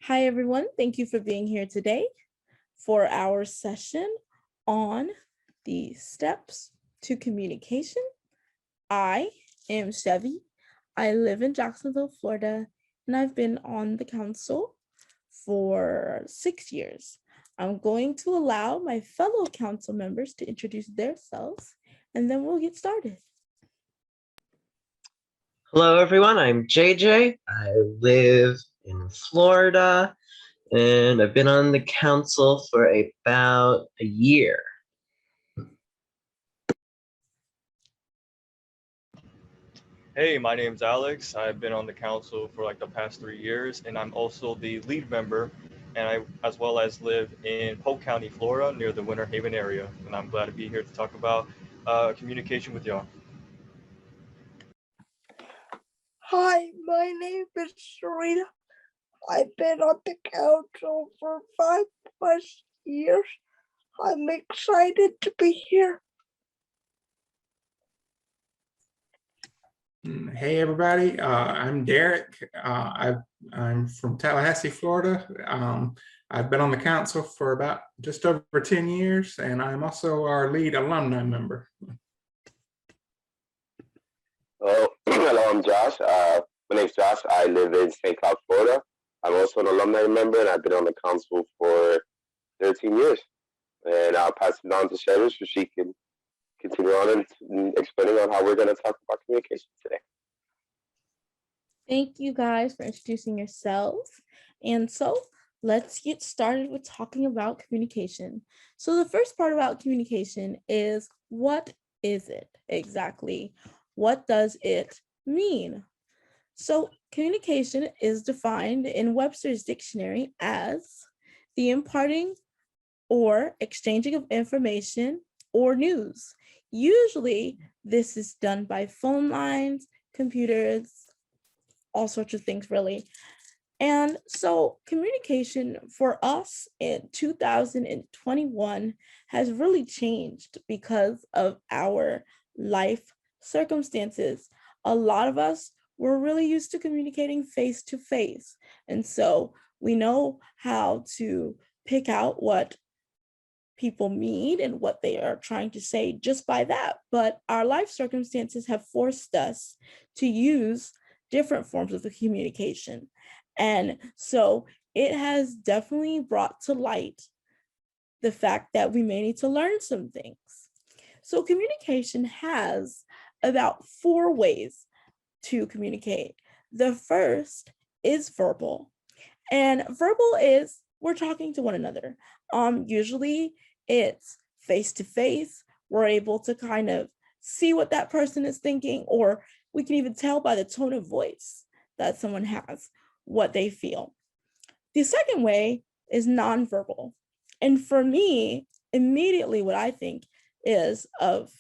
Hi, everyone. Thank you for being here today for our session on the steps to communication. I am Chevy. I live in Jacksonville, Florida, and I've been on the council for 6 years. I'm going to allow my fellow council members to introduce themselves, and then we'll get started. Hello, everyone. I'm JJ. I live in Florida, and I've been on the council for about a year. Hey, my name's Alex. I've been on the council for like the past 3 years, and I'm also the lead member, and I as well as live in Polk County, Florida, near the Winter Haven area. And I'm glad to be here to talk about communication with y'all. Hi, my name is Serena. I've been on the council for 5+ years. I'm excited to be here. Hey everybody, I'm Derek. I'm from Tallahassee, Florida. I've been on the council for about just over 10 years, and I'm also our lead alumni member. Hello, I'm Josh. My name's Josh. I live in St. Cloud, Florida. I'm also an alumni member, and I've been on the council for 13 years. And I'll pass it on to Sherry so she can continue on and explaining on how we're going to talk about communication today. Thank you guys for introducing yourselves. And so let's get started with talking about communication. So the first part about communication is, what is it exactly? What does it mean? So communication is defined in Webster's dictionary as the imparting or exchanging of information or news. Usually this is done by phone lines, computers, all sorts of things really. And so communication for us in 2021 has really changed because of our life circumstances. A lot of us were really used to communicating face to face. And so we know how to pick out what people mean and what they are trying to say just by that. But our life circumstances have forced us to use different forms of the communication. And so it has definitely brought to light the fact that we may need to learn some things. So communication has about 4 ways to communicate. The first is verbal. And verbal is we're talking to one another. Usually it's face to face. We're able to kind of see what that person is thinking, or we can even tell by the tone of voice that someone has what they feel. The second way is nonverbal. And for me, immediately what I think is of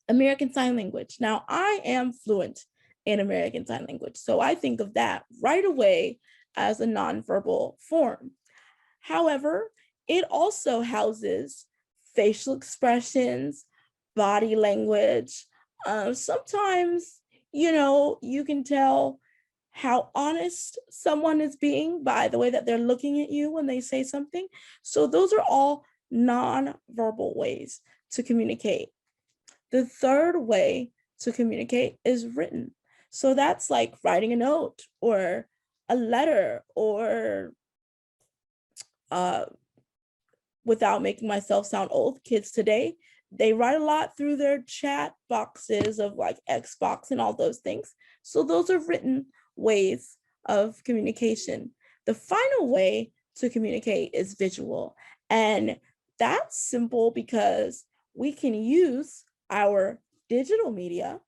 American Sign Language. Now, I am fluent in American Sign Language, so I think of that right away as a nonverbal form. However, it also houses facial expressions, body language. Sometimes, you can tell how honest someone is being by the way that they're looking at you when they say something. So those are all nonverbal ways to communicate. The third way to communicate is written. So that's like writing a note or a letter, or without making myself sound old, kids today, they write a lot through their chat boxes of like Xbox and all those things. So those are written ways of communication. The final way to communicate is visual. And that's simple because we can use our digital media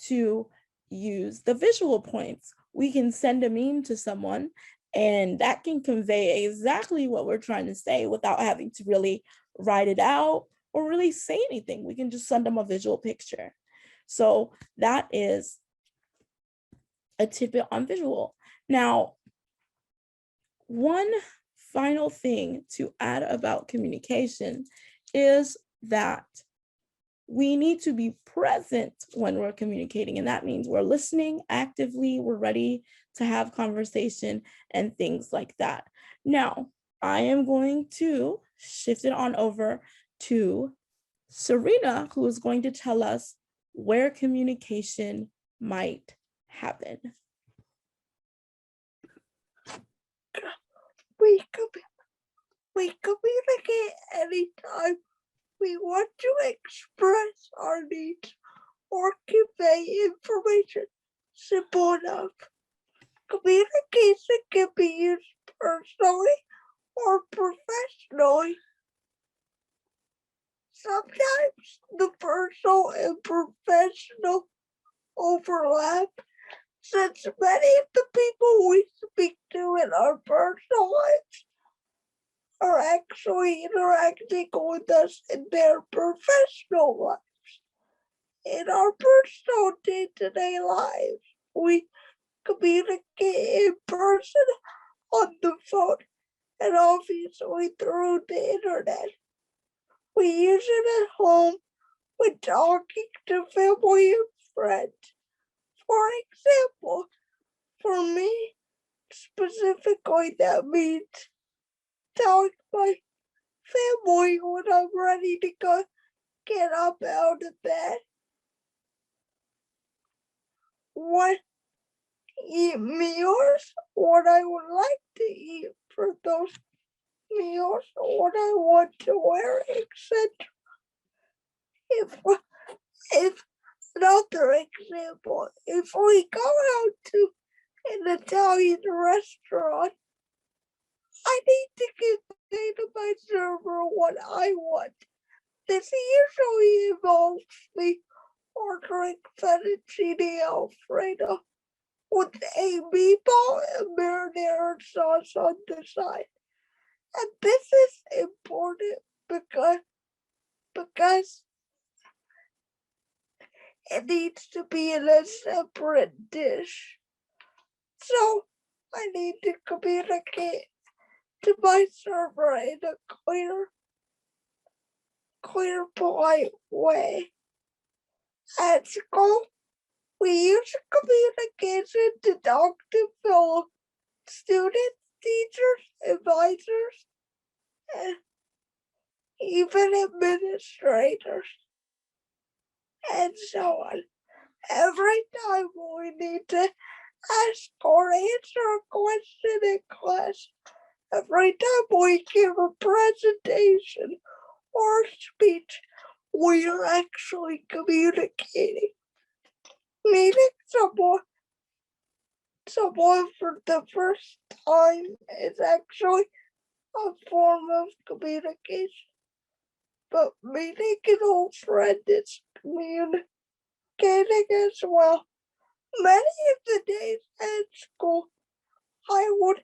to use the visual points. We can send a meme to someone, and that can convey exactly what we're trying to say without having to really write it out or really say anything. We can just send them a visual picture. So that is a tidbit on visual. Now, one final thing to add about communication is that we need to be present when we're communicating. And that means we're listening actively, we're ready to have conversation and things like that. Now, I am going to shift it on over to Serena, who is going to tell us where communication might happen. We communicate anytime we want to express our needs or convey information. Simple enough. Communication can be used personally or professionally. Sometimes the personal and professional overlap, since many of the people we speak to in our personal lives are actually interacting with us in their professional lives. In our personal day-to-day lives, we communicate in person, on the phone, and obviously through the internet. We use it at home when talking to family and friends. For example, for me specifically, that means telling my family when I'm ready to go get up out of bed, what eat meals, what I would like to eat for those meals, what I want to wear, etc. If another example, if we go out to an Italian restaurant, I need to convey to my server what I want. This usually involves me ordering fettuccine alfredo with a meatball and marinara sauce on the side. And this is important because it needs to be in a separate dish. So I need to communicate to my server in a clear, polite way. At school, we use communication to talk to fellow students, teachers, advisors, and even administrators, and so on. Every time we need to ask or answer a question in class, every time we give a presentation or speech, we are actually communicating. Meeting someone for the first time is actually a form of communication. But meeting an old friend is communicating as well. Many of the days at school, I would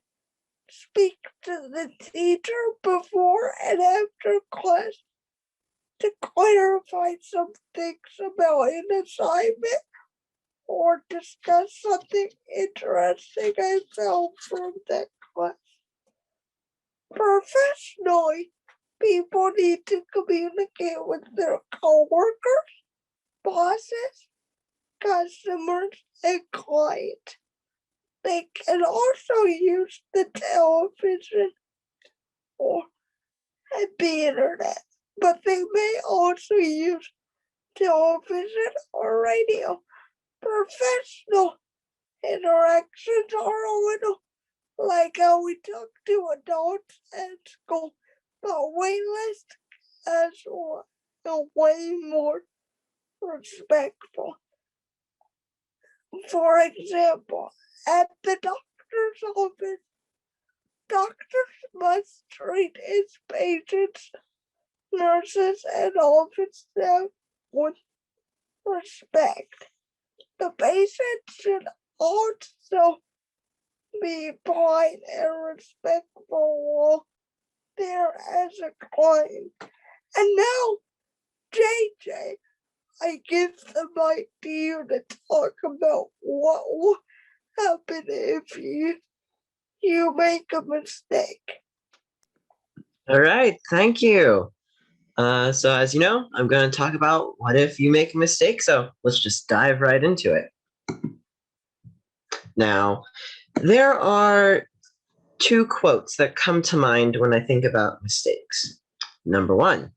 speak to the teacher before and after class to clarify some things about an assignment or discuss something interesting I found from that class. Professionally, people need to communicate with their coworkers, bosses, customers, and clients. They can also use the television or the internet, but they may also use television or radio. Professional interactions are a little like how we talk to adults at school, but way less casual and way more respectful. For example, at the doctor's office, doctors must treat his patients, nurses, and office staff with respect. The patient should also be polite and respectful while there as a client. And now, JJ, I give the mic to you to talk about what will happen if you make a mistake. All right, thank you. So as you know, I'm going to talk about what if you make a mistake. So let's just dive right into it. Now, there are two quotes that come to mind when I think about mistakes. Number one,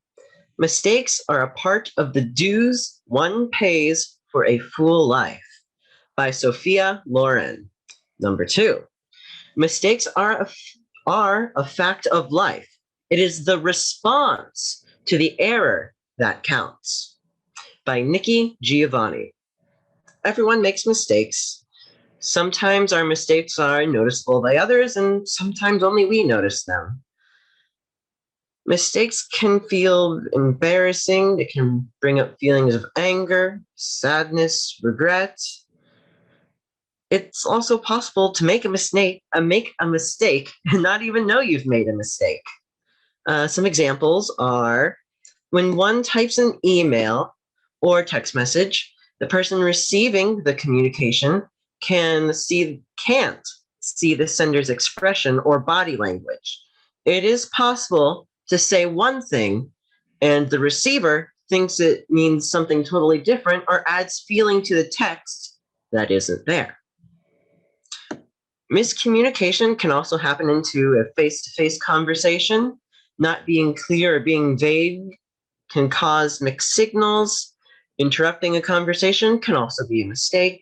mistakes are a part of the dues one pays for a full life, by Sophia Loren. Number two, mistakes are a fact of life. It is the response to the error that counts, by Nikki Giovanni. Everyone makes mistakes. Sometimes our mistakes are noticeable by others, and sometimes only we notice them. Mistakes can feel embarrassing. They can bring up feelings of anger, sadness, regret. It's also possible to make a mistake and not even know you've made a mistake. Some examples are when one types an email or text message, the person receiving the communication can't see the sender's expression or body language. It is possible to say one thing and the receiver thinks it means something totally different or adds feeling to the text that isn't there. Miscommunication can also happen into a face-to-face conversation. Not being clear or being vague can cause mixed signals. Interrupting a conversation can also be a mistake.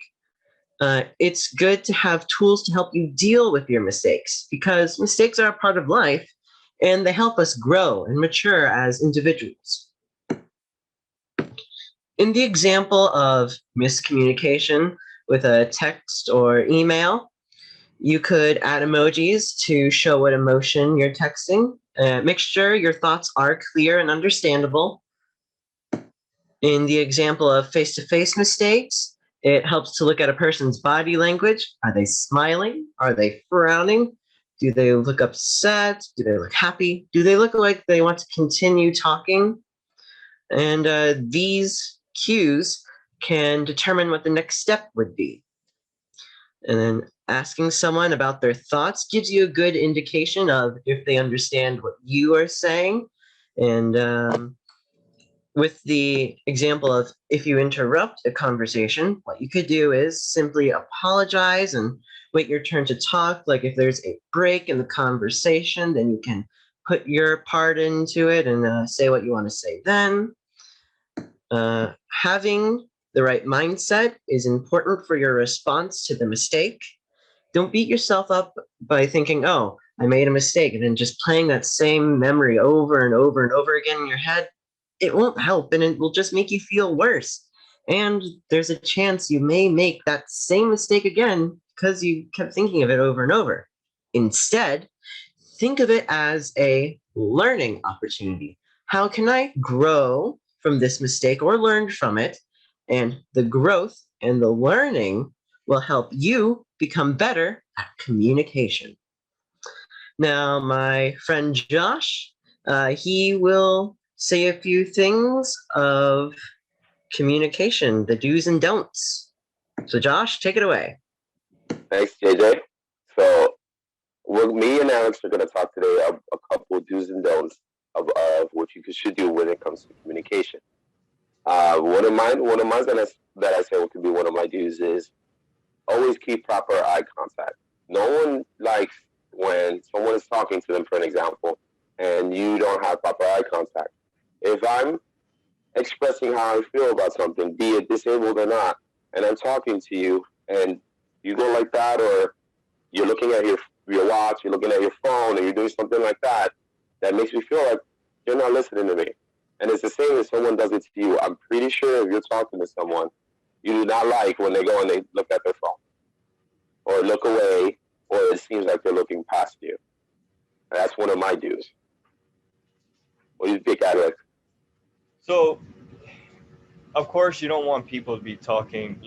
It's good to have tools to help you deal with your mistakes because mistakes are a part of life and they help us grow and mature as individuals. In the example of miscommunication with a text or email, you could add emojis to show what emotion you're texting. Make sure your thoughts are clear and understandable. In the example of face-to-face mistakes, it helps to look at a person's body language. Are they smiling? Are they frowning? Do they look upset? Do they look happy? Do they look like they want to continue talking? And these cues can determine what the next step would be. And then asking someone about their thoughts gives you a good indication of if they understand what you are saying. And with the example of if you interrupt a conversation, what you could do is simply apologize and wait your turn to talk. Like if there's a break in the conversation, then you can put your part into it and say what you want to say then. Having the right mindset is important for your response to the mistake. Don't beat yourself up by thinking, oh, I made a mistake, and then just playing that same memory over and over and over again in your head. It won't help, and it will just make you feel worse. And there's a chance you may make that same mistake again because you kept thinking of it over and over. Instead, think of it as a learning opportunity. How can I grow from this mistake or learn from it? And the growth and the learning will help you become better at communication. Now, my friend Josh, he will say a few things of communication, the do's and don'ts. So, Josh, take it away. Thanks, JJ. So, me and Alex are going to talk today of a couple of do's and don'ts of what you should do when it comes to communication. One of mine that I say what could be one of my do's is always keep proper eye contact. No one likes when someone is talking to them, for an example, and you don't have proper eye contact. If I'm expressing how I feel about something, be it disabled or not, and I'm talking to you, and you go like that, or you're looking at your watch, you're looking at your phone, and you're doing something like that, that makes me feel like you're not listening to me. And it's the same if someone does it to you. I'm pretty sure if you're talking to someone, you do not like when they go and they look at their phone or look away, or it seems like they're looking past you. That's one of my do's. What do you think, Alex? So, of course, you don't want people to be talking,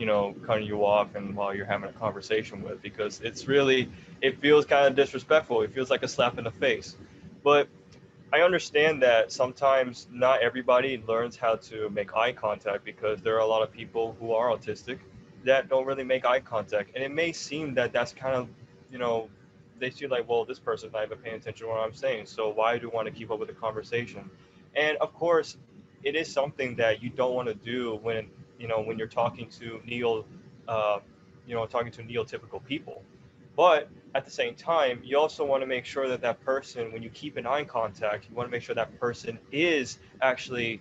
cutting you off and while you're having a conversation with, because it feels kind of disrespectful. It feels like a slap in the face. But I understand that sometimes not everybody learns how to make eye contact because there are a lot of people who are autistic that don't really make eye contact. And it may seem that that's kind of, they feel like, well, this person's not even paying attention to what I'm saying. So why do I want to keep up with the conversation? And of course, it is something that you don't want to do when when you're talking to uh, talking to neotypical people. But at the same time, you also want to make sure that that person, when you keep an eye contact, you want to make sure that person is actually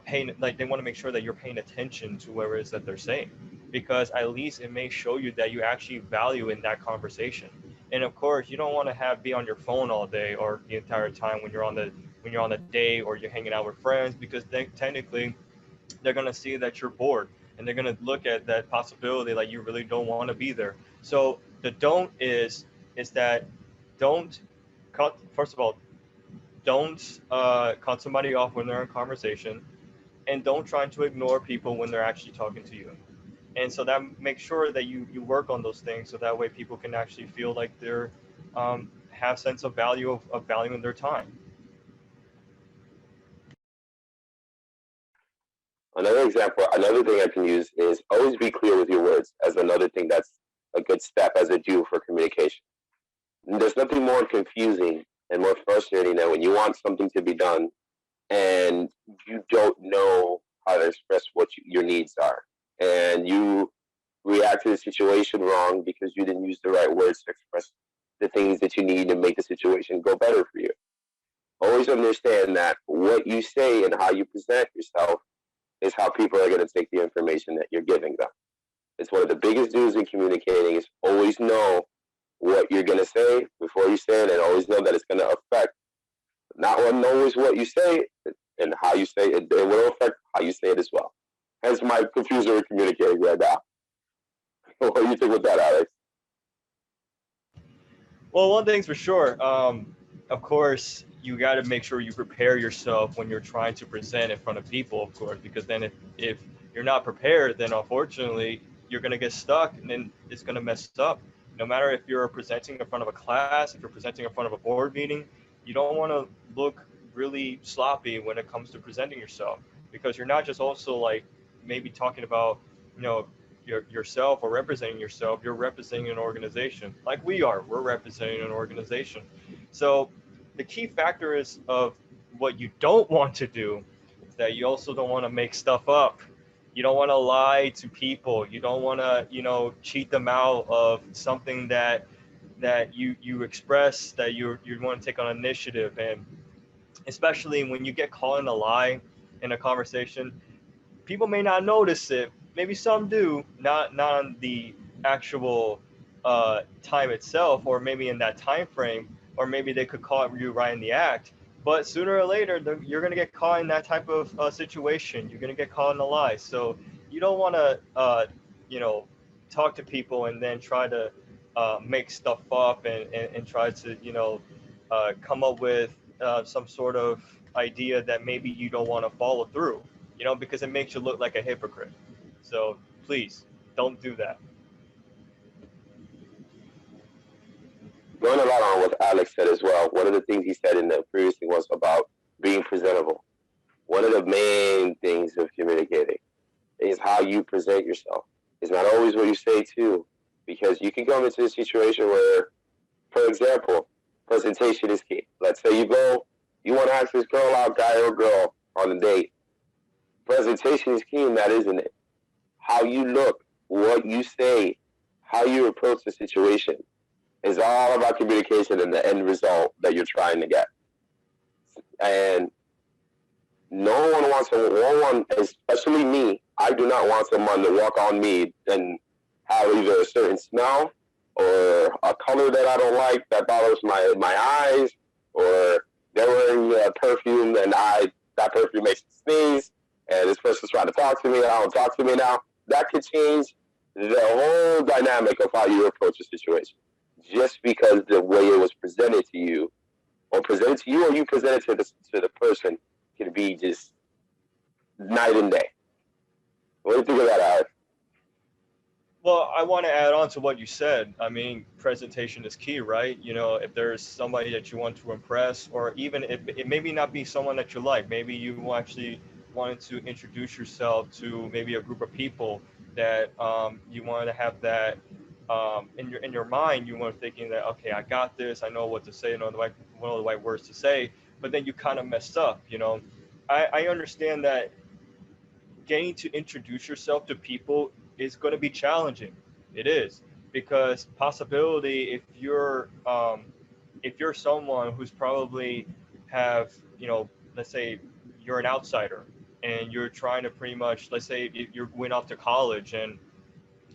paying, like they want to make sure that you're paying attention to whatever it is that they're saying, because at least it may show you that you actually value in that conversation. And of course, you don't want to have be on your phone all day or the entire time when you're on a date or you're hanging out with friends, because technically they're going to see that you're bored, and they're going to look at that possibility like you really don't want to be there. So the don't is that don't cut, first of all, don't cut somebody off when they're in conversation, and don't try to ignore people when they're actually talking to you. And so that make sure that you work on those things, so that way people can actually feel like they're have sense of value of valuing their time. Another example, another thing I can use is always be clear with your words as another thing that's a good step as a do for communication. There's nothing more confusing and more frustrating than when you want something to be done and you don't know how to express what your needs are. And you react to the situation wrong because you didn't use the right words to express the things that you need to make the situation go better for you. Always understand that what you say and how you present yourself is how people are going to take the information that you're giving them. It's one of the biggest dues in communicating is always know what you're going to say before you say it, and always know that it's going to affect not always what you say and how you say it. It will affect how you say it as well. Hence my confusion with communicating right now. What do you think with that, Alex? Well, one thing's for sure. Of course, you got to make sure you prepare yourself when you're trying to present in front of people, of course, because then if you're not prepared, then unfortunately you're going to get stuck, and then it's going to mess up. No matter if you're presenting in front of a class, if you're presenting in front of a board meeting, you don't want to look really sloppy when it comes to presenting yourself, because you're not just also like maybe talking about, you know, yourself or representing yourself, you're representing an organization like we are. We're representing an organization. So the key factor is of what you don't want to do is that you also don't want to make stuff up. You don't want to lie to people. You don't want to, cheat them out of something that you express, that you want to take on initiative. And especially when you get caught in a lie in a conversation, people may not notice it. Maybe some do, not on the actual time itself, or maybe in that time frame, or maybe they could call you right in the act. But sooner or later, you're going to get caught in that type of situation. You're going to get caught in a lie. So you don't want to, you know, talk to people and then try to make stuff up and try to, come up with some sort of idea that maybe you don't want to follow through, because it makes you look like a hypocrite. So please don't do that. Going a lot on what Alex said as well, one of the things he said in the previous thing was about being presentable. One of the main things of communicating is how you present yourself. It's not always what you say too, because you can come into a situation where, for example, presentation is key. Let's say you want to ask this girl out, guy or girl, on a date. Presentation is key in that, isn't it? How you look, what you say, how you approach the situation is all about communication and the end result that you're trying to get. And no one, especially me, I do not want someone to walk on me and have either a certain smell or a color that I don't like that bothers my eyes, or they're wearing perfume and that perfume makes me sneeze, and this person's trying to talk to me and I don't talk to me now. That could change the whole dynamic of how you approach a situation, just because the way it was presented to you, or you presented to the person, can be just night and day. What do you think of that, Alex? Well, I want to add on to what you said. I mean, presentation is key, right? If there's somebody that you want to impress, or even if it maybe not be someone that you like, maybe you actually wanted to introduce yourself to maybe a group of people that you wanted to have that in your mind. You were thinking that, okay, I got this. I know what to say. I know what are the right words to say. But then you kind of messed up. I understand that getting to introduce yourself to people is going to be challenging. It is, because possibility if you're someone who's probably have, let's say you're an outsider and you're trying to pretty much, let's say you're going off to college, and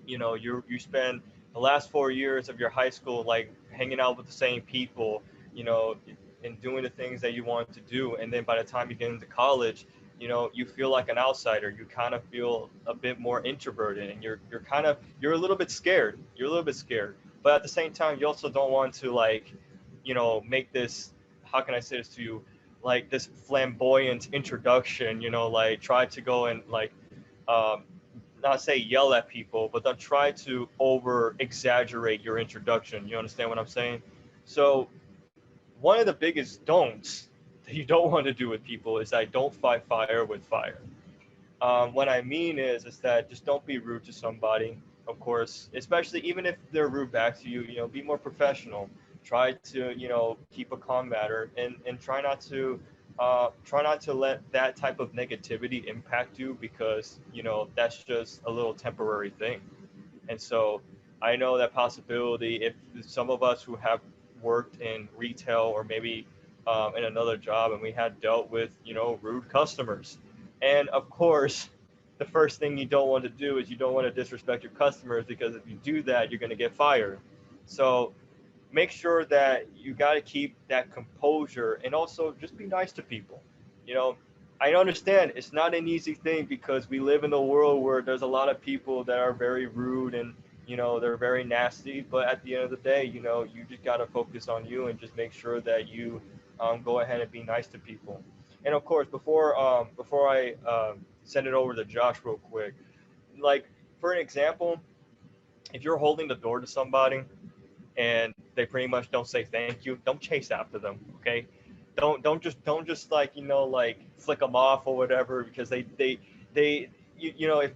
you spend the last 4 years of your high school like hanging out with the same people, you know and doing the things that you want to do, and then by the time you get into college, you feel like an outsider. You kind of feel a bit more introverted, and you're a little bit scared. But at the same time, you also don't want to, like, make this, how can I say this to you, like this flamboyant introduction, like try to go and like, um, not say yell at people, but don't try to over exaggerate your introduction. You understand what I'm saying? So one of the biggest don'ts that you don't want to do with people is that don't fight fire with fire. What I mean is that just don't be rude to somebody. Of course, especially even if they're rude back to you, be more professional. Try to, keep a calm matter, and try not to let that type of negativity impact you, because that's just a little temporary thing. And so I know that possibility, if some of us who have worked in retail, or maybe in another job, and we had dealt with, rude customers. And of course, the first thing you don't want to do is you don't want to disrespect your customers, because if you do that, you're going to get fired. So make sure that you got to keep that composure, and also just be nice to people. You know, I understand it's not an easy thing, because we live in a world where there's a lot of people that are very rude, and they're very nasty. But at the end of the day, you just got to focus on you, and just make sure that you go ahead and be nice to people. And of course, before I send it over to Josh real quick, like, for an example, if you're holding the door to somebody and they pretty much don't say thank you, don't chase after them. Okay, don't just like, like flick them off or whatever, because if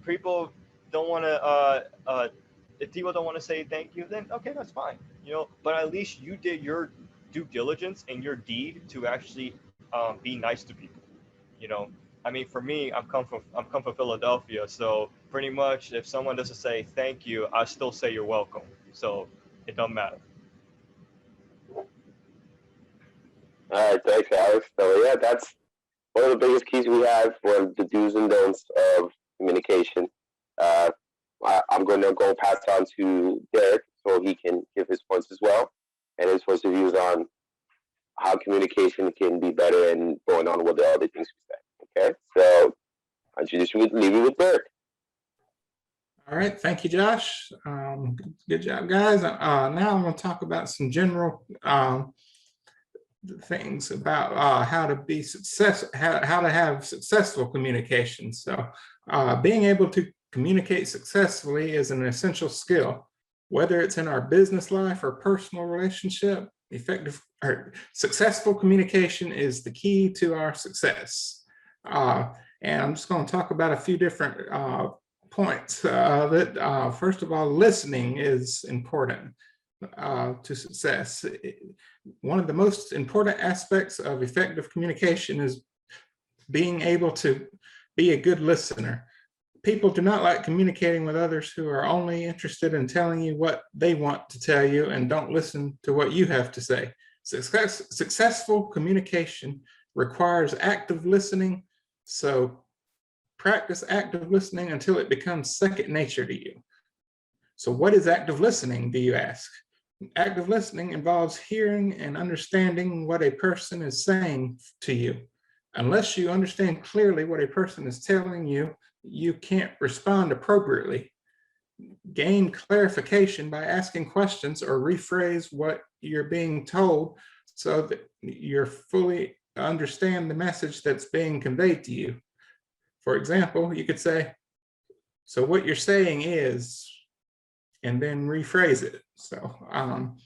people don't want to if people don't want to say thank you, then okay, that's fine. But at least you did your due diligence and your deed to actually be nice to people. you know I mean, for me, I'm come from Philadelphia, so pretty much if someone doesn't say thank you, I still say you're welcome. So it doesn't matter. All right, thanks, Alex. So yeah, that's one of the biggest keys we have for the do's and don'ts of communication. Uh, I'm going to go pass it on to Derek so he can give his points as well, and his points of views on how communication can be better, and going on with the other things we said. Okay, so I introduce you with leave you with Derek. All right, thank you, Josh. Good job, guys. Now I'm going to talk about some general things about how to be how to have successful communication. So, being able to communicate successfully is an essential skill, whether it's in our business life or personal relationship. Effective or successful communication is the key to our success. And I'm just going to talk about a few different points. First of all, listening is important to success. One of the most important aspects of effective communication is being able to be a good listener. People do not like communicating with others who are only interested in telling you what they want to tell you and don't listen to what you have to say. Successful communication requires active listening, so practice active listening until it becomes second nature to you. So what is active listening, do you ask? Active listening involves hearing and understanding what a person is saying to you. Unless you understand clearly what a person is telling you, you can't respond appropriately. Gain clarification by asking questions or rephrase what you're being told so that you fully understand the message that's being conveyed to you. For example, you could say, "So what you're saying is," and then rephrase it. So, and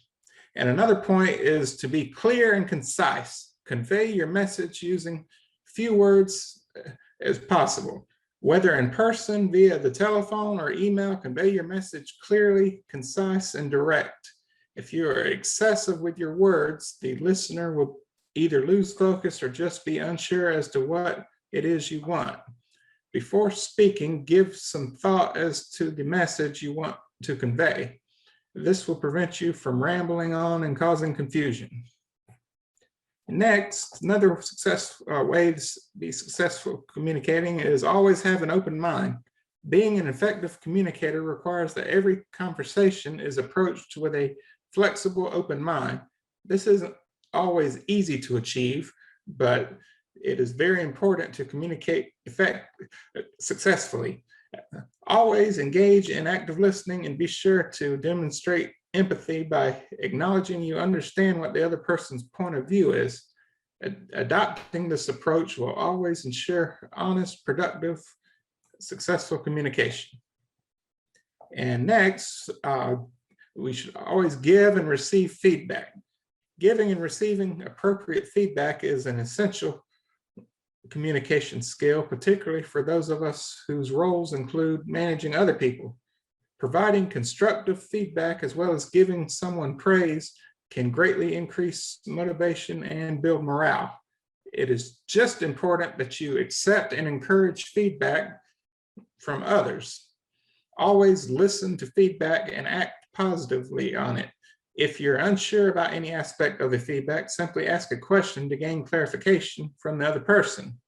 another point is to be clear and concise. Convey your message using few words as possible. Whether in person, via the telephone, or email, convey your message clearly, concise, and direct. If you are excessive with your words, the listener will either lose focus or just be unsure as to what it is you want. Before speaking, give some thought as to the message you want to convey. This will prevent you from rambling on and causing confusion. Next, another way to be successful communicating is always have an open mind. Being an effective communicator requires that every conversation is approached with a flexible, open mind. This isn't always easy to achieve, but it is very important to communicate successfully. Always engage in active listening and be sure to demonstrate empathy by acknowledging you understand what the other person's point of view is. Adopting this approach will always ensure honest, productive, successful communication. And next, we should always give and receive feedback. Giving and receiving appropriate feedback is an essential communication skill, particularly for those of us whose roles include managing other people. Providing constructive feedback as well as giving someone praise can greatly increase motivation and build morale. It is just important that you accept and encourage feedback from others. Always listen to feedback and act positively on it. If you're unsure about any aspect of the feedback, simply ask a question to gain clarification from the other person.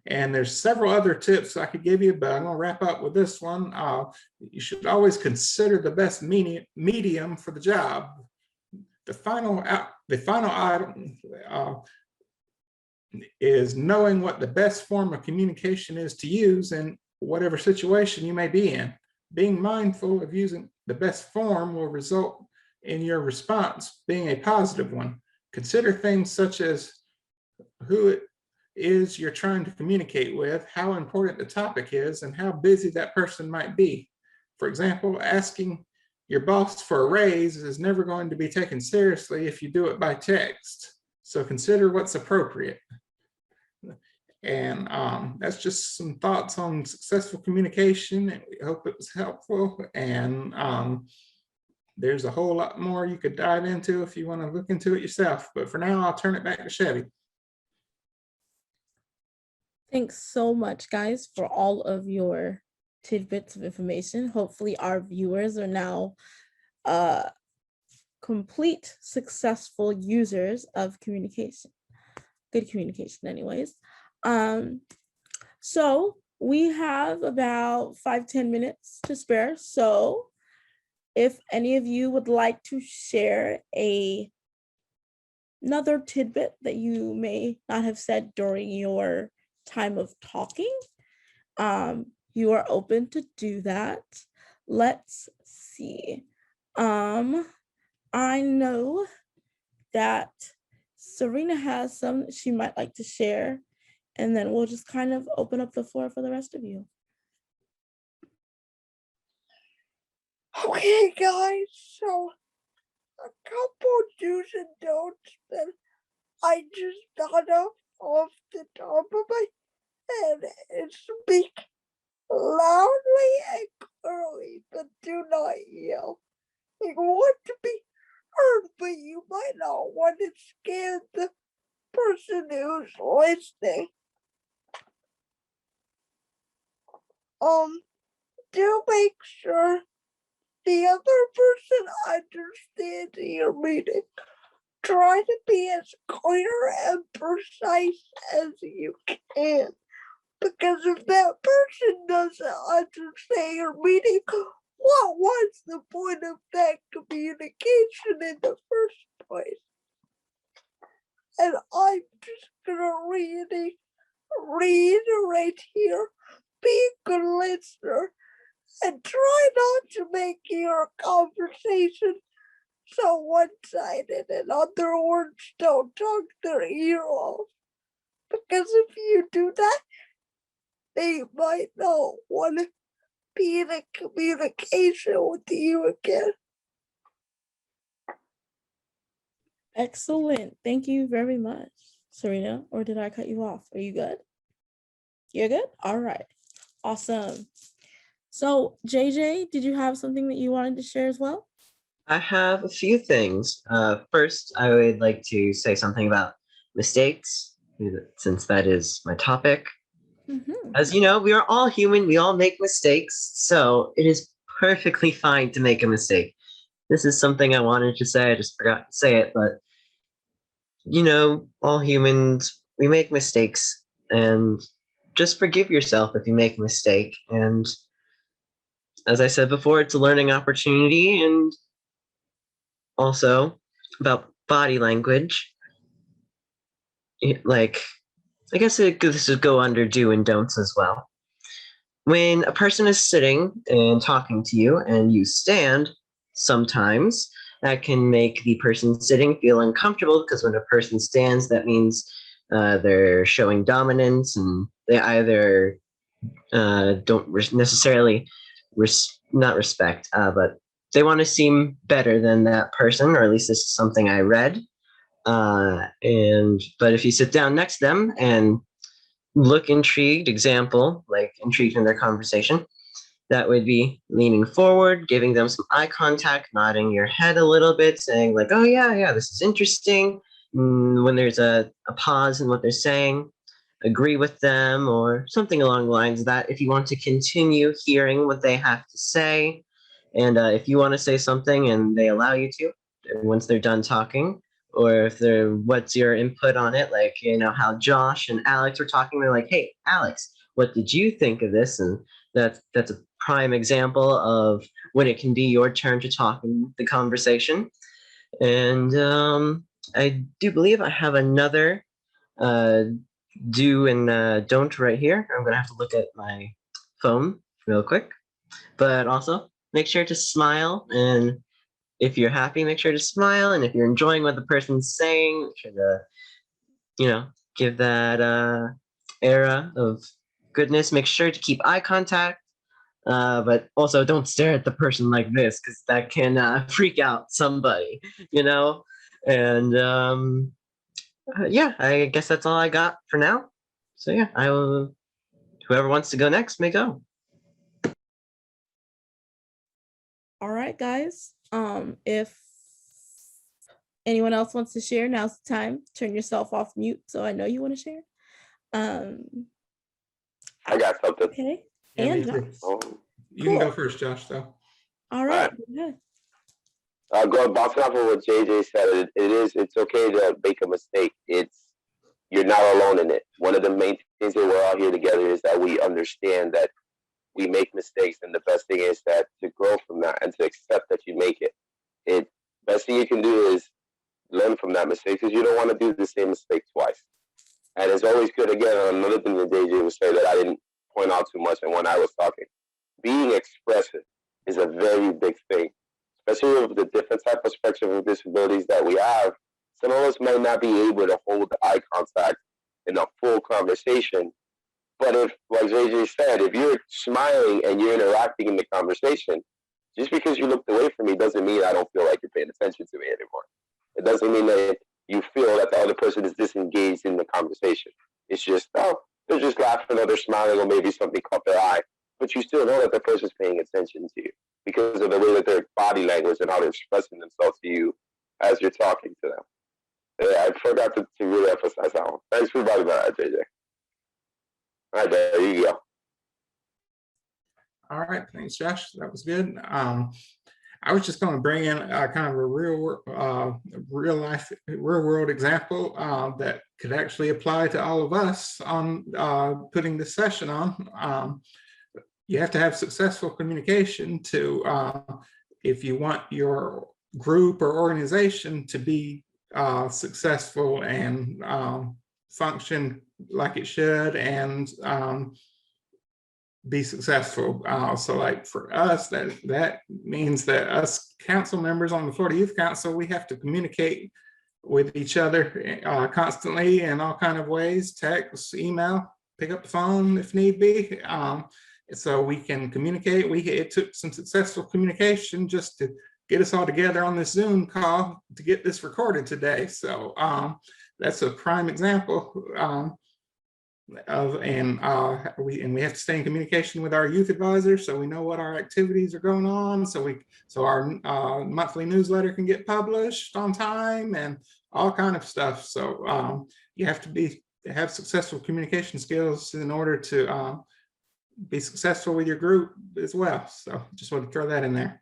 And there's several other tips I could give you, but I'm going to wrap up with this one. You should always consider the best medium for the job. The final item is knowing what the best form of communication is to use in whatever situation you may be in. Being mindful of using the best form will result in your response being a positive one. Consider things such as who it is you're trying to communicate with, how important the topic is, and how busy that person might be. For example, asking your boss for a raise is never going to be taken seriously if you do it by text. So consider what's appropriate. And that's just some thoughts on successful communication. And we hope it was helpful. And there's a whole lot more you could dive into if you want to look into it yourself. But for now, I'll turn it back to Chevy. Thanks so much, guys, for all of your tidbits of information. Hopefully our viewers are now complete successful users of communication. Good communication anyways. So we have about 5-10 minutes to spare. So if any of you would like to share another tidbit that you may not have said during your time of talking, you are open to do that. Let's see. I know that Serena has some that she might like to share, and then we'll just kind of open up the floor for the rest of you. Okay, guys, so a couple do's and don'ts that I just thought of off the top of my head is speak loudly and clearly, but do not yell. You want to be heard, but you might not want to scare the person who's listening. Do make sure the other person understands your meaning. Try to be as clear and precise as you can. Because if that person doesn't understand your meaning, what was the point of that communication in the first place? And I'm just gonna reiterate here, be a good listener and try not to make your conversation so one-sided. In other words, don't talk their ear off. Because if you do that, they might not want to be in a communication with you again. Excellent. Thank you very much, Serena. Or did I cut you off? Are you good? You're good? All right. Awesome. So, JJ, did you have something that you wanted to share as well? I have a few things. First, I would like to say something about mistakes. since that is my topic. Mhm. As you know, we are all human. We all make mistakes. So it is perfectly fine to make a mistake. This is something I wanted to say. I just forgot to say it. But, all humans, we make mistakes. And just forgive yourself if you make a mistake. And as I said before, it's a learning opportunity. And also about body language. Like, I guess this would go under do and don'ts as well. When a person is sitting and talking to you and you stand, sometimes that can make the person sitting feel uncomfortable because when a person stands, that means they're showing dominance and they either don't necessarily not respect, but they want to seem better than that person, or at least this is something I read. But if you sit down next to them and look intrigued, example, like intrigued in their conversation, that would be leaning forward, giving them some eye contact, nodding your head a little bit, saying like, oh yeah, this is interesting. When there's a pause in what they're saying, agree with them or something along the lines of that. If you want to continue hearing what they have to say, and if you want to say something and they allow you to, once they're done talking, or if they're, what's your input on it? Like, how Josh and Alex were talking, they're like, hey, Alex, what did you think of this? And that's a prime example of when it can be your turn to talk in the conversation. And I do believe I have another do and don't right here. I'm gonna have to look at my phone real quick. But also make sure to smile, and if you're happy, make sure to smile, and if you're enjoying what the person's saying, make sure to, give that era of goodness. Make sure to keep eye contact, but also don't stare at the person like this because that can freak out somebody, And yeah, I guess that's all I got for now. So yeah, I will. Whoever wants to go next may go. All right, guys. If anyone else wants to share, now's the time. Turn yourself off mute so I know you want to share. I got something. Okay. Yeah, And me too. Josh. Oh, You can go Cool. first, Josh, though. All right. Go ahead. going bouncing off of what JJ said, it's okay to make a mistake. You're not alone in it. One of the main things that we're all here together is that we understand that we make mistakes, and the best thing is that to grow from that and to accept that you make it. Best thing you can do is learn from that mistake because you don't want to do the same mistake twice. And it's always good. Again, another thing that JJ was saying that I didn't point out too much, and when I was talking, being expressive is a very big thing, especially with the different type of spectrum of disabilities that we have. Some of us might not be able to hold the eye contact in a full conversation. But if, like JJ said, if you're smiling and you're interacting in the conversation, just because you looked away from me doesn't mean I don't feel like you're paying attention to me anymore. It doesn't mean that you feel that the other person is disengaged in the conversation. It's just, oh, they're just laughing or they're smiling or maybe something caught their eye. But you still know that the person's paying attention to you because of the way that their body language and how they're expressing themselves to you as you're talking to them. I forgot to really emphasize that one. Thanks for bringing that, JJ. All right, there you go. All right, thanks, Josh. That was good. I was just going to bring in kind of a real world example that could actually apply to all of us on putting this session on. You have to have successful communication to, if you want your group or organization to be successful and function like it should and be successful. So like for us, that means that us council members on the Florida Youth Council, we have to communicate with each other constantly in all kind of ways, text, email, pick up the phone if need be. So we can communicate. It took some successful communication just to get us all together on this Zoom call to get this recorded today. So that's a prime example we have to stay in communication with our youth advisors so we know what our activities are going on, so our monthly newsletter can get published on time and all kind of stuff. So you have to be have successful communication skills in order to be successful with your group as well. So just want to throw that in there.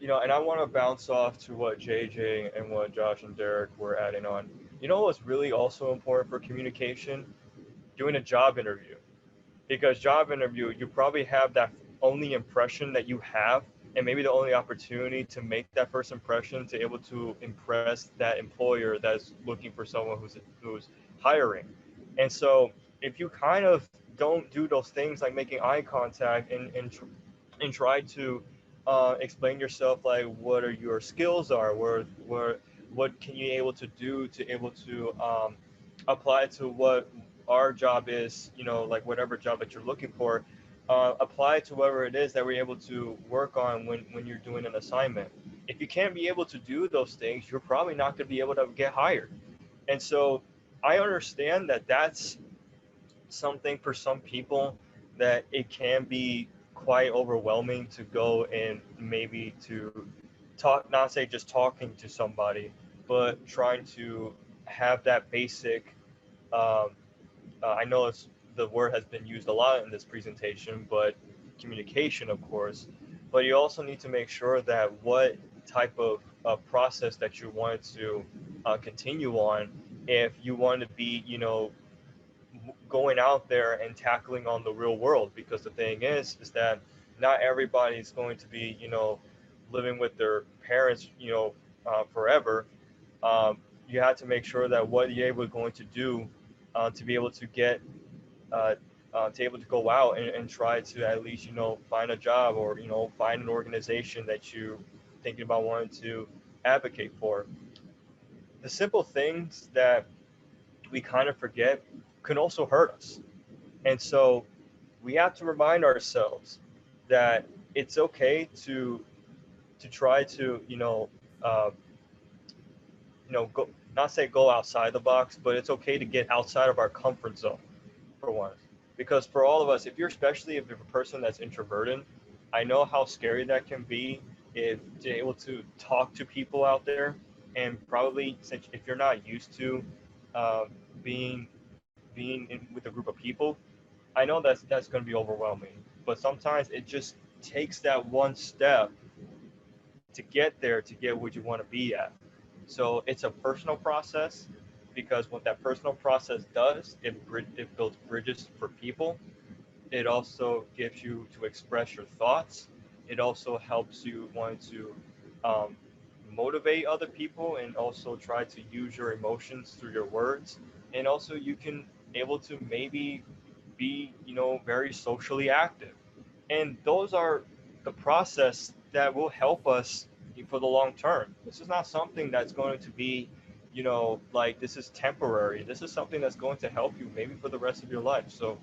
And I want to bounce off to what JJ and what Josh and Derek were adding on. What's really also important for communication? Doing a job interview. Because job interview, you probably have that only impression that you have, and maybe the only opportunity to make that first impression to able to impress that employer that's looking for someone who's hiring. And so if you kind of don't do those things like making eye contact and try to explain yourself, like what are your skills are, what can you able to do to able to apply to what our job is, like whatever job that you're looking for, apply to whatever it is that we're able to work on when you're doing an assignment. If you can't be able to do those things, you're probably not going to be able to get hired. And so I understand that that's something for some people that it can be quite overwhelming to go and maybe to talk, not say just talking to somebody, but trying to have that basic um, I know the word has been used a lot in this presentation, but communication, of course. But you also need to make sure that what type of process that you want to continue on, if you want to be, going out there and tackling on the real world. Because the thing is that not everybody is going to be, living with their parents, forever. You have to make sure that what you're able going to do to be able to get uh, to able to go out and try to at least find a job, or find an organization that you thinking about wanting to advocate for. The simple things that we kind of forget can also hurt us, and so we have to remind ourselves that it's okay to try to uh, go, not say go outside the box, but it's okay to get outside of our comfort zone for one. Because for all of us, if you're especially if you're a person that's introverted, I know how scary that can be if to able to talk to people out there, and probably since if you're not used to uh, being with a group of people, I know that's going to be overwhelming. But sometimes it just takes that one step to get there to get what you want to be at. So it's a personal process, because what that personal process does, it builds bridges for people. It also gives you to express your thoughts. It also helps you want to um, motivate other people, and also try to use your emotions through your words. And also you can able to maybe be very socially active, and those are the process that will help us for the long term. This is not something that's going to be like this is temporary. This is something that's going to help you maybe for the rest of your life. So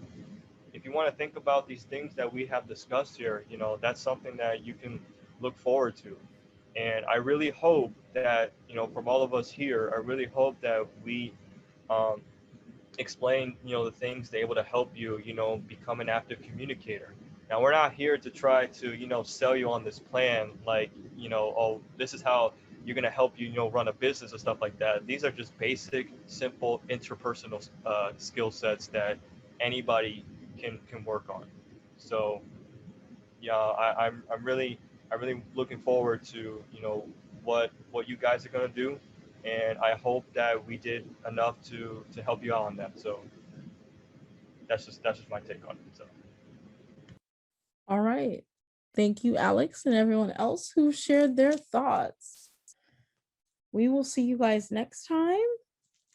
if you want to think about these things that we have discussed here, that's something that you can look forward to. And I really hope that, from all of us here, I really hope that we um, explain, the things that are able to help you, become an active communicator. Now, we're not here to try to, sell you on this plan, like, oh, this is how you're going to help you, run a business or stuff like that. These are just basic, simple interpersonal skill sets that anybody can work on. So yeah, I'm really looking forward to what you guys are gonna do, and I hope that we did enough to help you out on that. So that's just my take on it. So All right. Thank you, Alex, and everyone else who shared their thoughts. We will see you guys next time.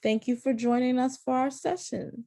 Thank you for joining us for our session.